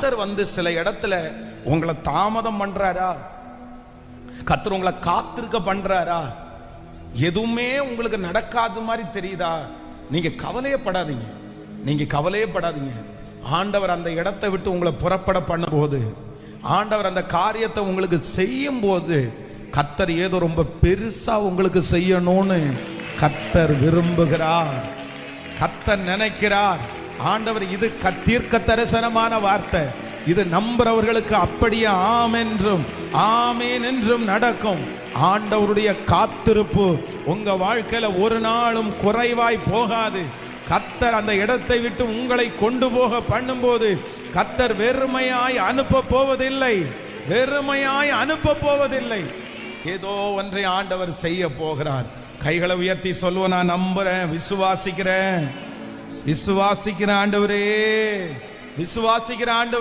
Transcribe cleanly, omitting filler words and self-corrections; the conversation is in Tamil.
கர்த்தர் சில இடத்துல உங்களை தாமதம் பண்றாரா, கர்த்தர் உங்களை காத்திருக்க பண்றாரா, எதுவுமே உங்களுக்கு நடக்காத மாதிரி தெரியுதா, நீங்க கவலையப்படாதீங்க. நீங்க கவலையப்படாதீங்க. ஆண்டவர் அந்த இடத்தை விட்டு உங்களை புறப்பட பண்ணும் போது, ஆண்டவர் அந்த காரியத்தை உங்களுக்கு செய்யும் போது, கர்த்தர் ஏதோ ரொம்ப பெருசா உங்களுக்கு செய்யணும்னு கர்த்தர் விரும்புகிறார், கர்த்தர் நினைக்கிறார். ஆண்டவர் இது தீர்க்க தரிசனமான வார்த்தை. இது நம்புறவர்களுக்கு அப்படியே ஆமென்றும் ஆமேன் என்றும் நடக்கும். ஆண்டவருடைய காத்திருப்பு உங்க வாழ்க்கையில ஒரு நாளும் குறைவாய் போகாது. கர்த்தர் அந்த இடத்தை விட்டு உங்களை கொண்டு போக பண்ணும்போது கர்த்தர் வெறுமையாய் அனுப்ப போவதில்லை, வெறுமையாய் அனுப்ப போவதில்லை. ஏதோ ஒன்றை ஆண்டவர் செய்ய போகிறார். கைகளை உயர்த்தி சொல்லுவோம், நான் நம்புறேன், விசுவாசிக்கிறேன், விசுவாசிக்கிற ஆண்டவரே, விசுவாசிக்கிற ஆண்டவர்.